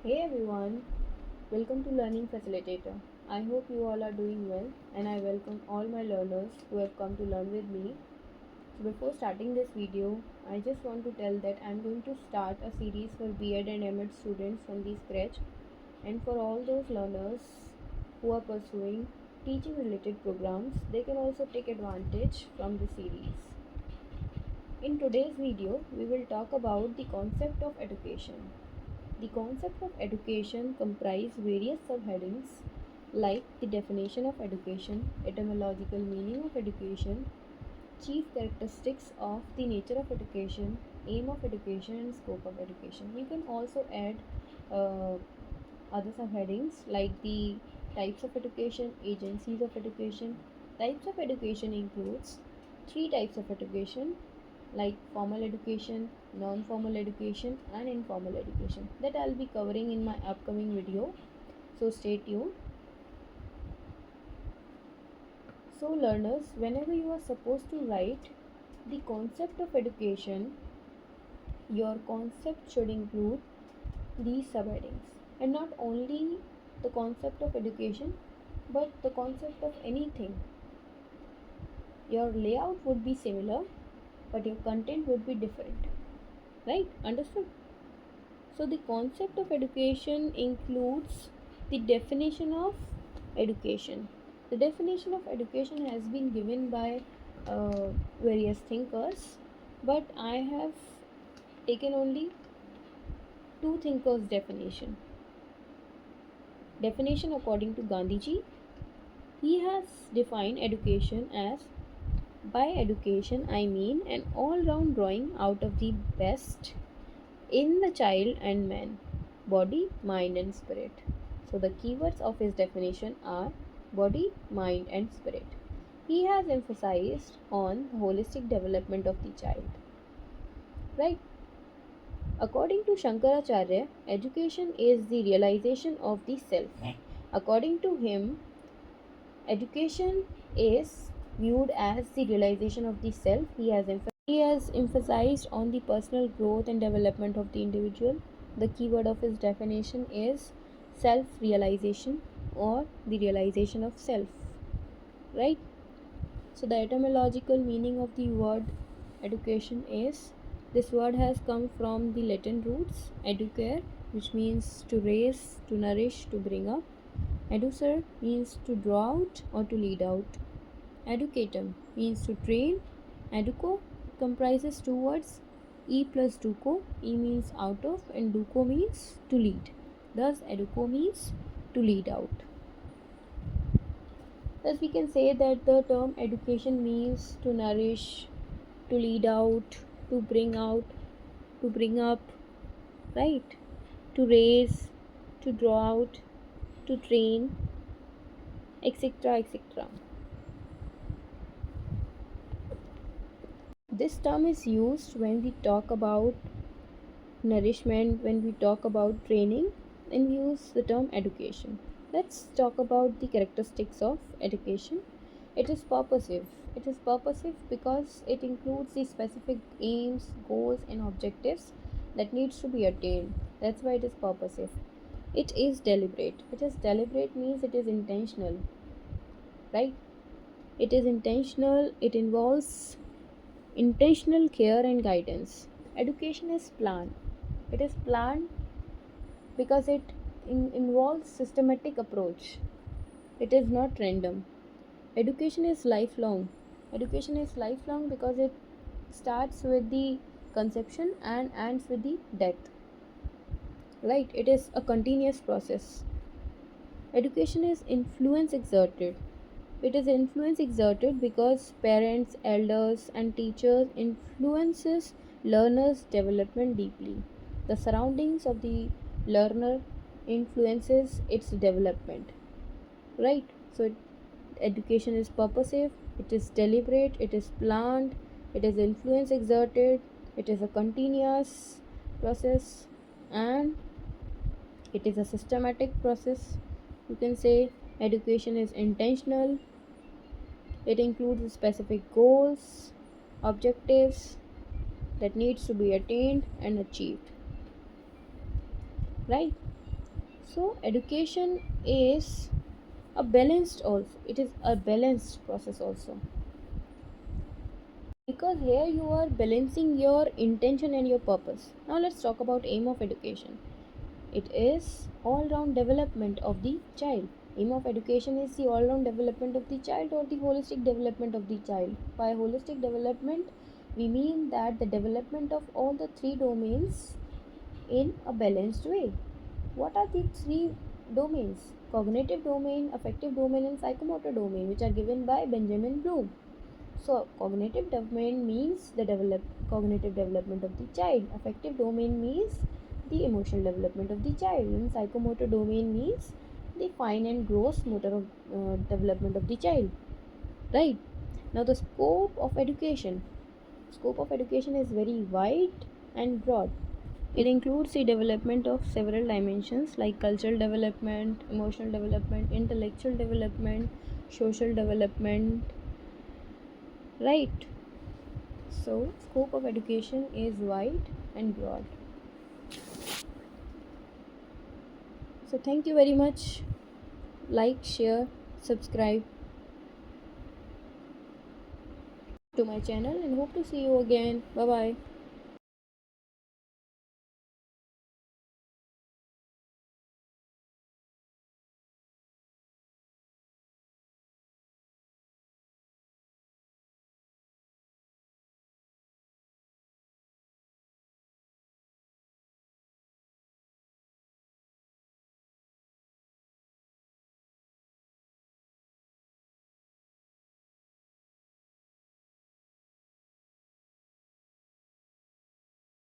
Hey everyone, welcome to Learning Facilitator. I hope you all are doing well and I welcome all my learners who have come to learn with me. So before starting this video, I just want to tell that I'm going to start a series for B.Ed and M.Ed students from the scratch, and for all those learners who are pursuing teaching related programs, they can also take advantage from the series. In today's video, we will talk about the concept of education. The concept of education comprise various subheadings like the definition of education, etymological meaning of education, chief characteristics of the nature of education, aim of education and scope of education. You can also add uh, other subheadings like the types of education, agencies of education. Types of education includes three types of education like formal education, non-formal education and informal education that I'll be covering in my upcoming video, so stay tuned. So learners, whenever you are supposed to write the concept of education, your concept should include these subheadings, and not only the concept of education but the concept of anything. Your layout would be similar but your content would be different, right? Understood? So the concept of education includes the definition of education. The definition of education has been given by various thinkers, but I have taken only two thinkers' definition. Definition according to Gandhiji, he has defined education as, by education I mean an all-round drawing out of the best in the child and man, body, mind, and spirit. So, the keywords of his definition are body, mind, and spirit. He has emphasized on the holistic development of the child. Right? According to Shankaracharya, education is the realization of the self. According to him, education is viewed as the realization of the self. He has emphasized on the personal growth and development of the individual. The keyword of his definition is self realization or the realization of self. Right? So, the etymological meaning of the word education is, this word has come from the Latin roots educare, which means to raise, to nourish, to bring up. Educer means to draw out or to lead out. Educatum means to train. Educo comprises two words, e plus duco. E means out of and duco means to lead. Thus, educo means to lead out. Thus, we can say that the term education means to nourish, to lead out, to bring out, to bring up, right? To raise, to draw out, to train, etc. etc. This term is used when we talk about nourishment, when we talk about training, and we use the term education. Let's talk about the characteristics of education. It is purposive. It is purposive because it includes the specific aims, goals, and objectives that needs to be attained. That's why it is purposive. It is deliberate. It is deliberate means it is intentional, right? It is intentional. It involves intentional care and guidance. Education is planned. It is planned because it involves systematic approach. It is not random. Education is lifelong. Education is lifelong because it starts with the conception and ends with the death. Right? It is a continuous process. Education is influence exerted. It is influence exerted because parents, elders, and teachers influences learners' development deeply. The surroundings of the learner influences its development. Right? So education is purposive, it is deliberate, it is planned, it is influence exerted, it is a continuous process, and it is a systematic process. You can say education is intentional. It includes specific goals, objectives that needs to be attained and achieved. Right? So education is a balanced also. It is a balanced process also, because here you are balancing your intention and your purpose. Now let's talk about aim of education. It is all-round development of the child. Aim of education is the all-round development of the child or the holistic development of the child. By holistic development, we mean that the development of all the three domains in a balanced way. What are the three domains? Cognitive domain, affective domain, and psychomotor domain, which are given by Benjamin Bloom. So, cognitive domain means the cognitive development of the child. Affective domain means the emotional development of the child. And psychomotor domain means the fine and gross motor development of the child. Right? Now, the scope of education. Scope of education is very wide and broad. It includes the development of several dimensions like cultural development, emotional development, intellectual development, social development, right? So, scope of education is wide and broad. So, thank you very much. Like, share, subscribe to my channel, and hope to see you again. Bye bye.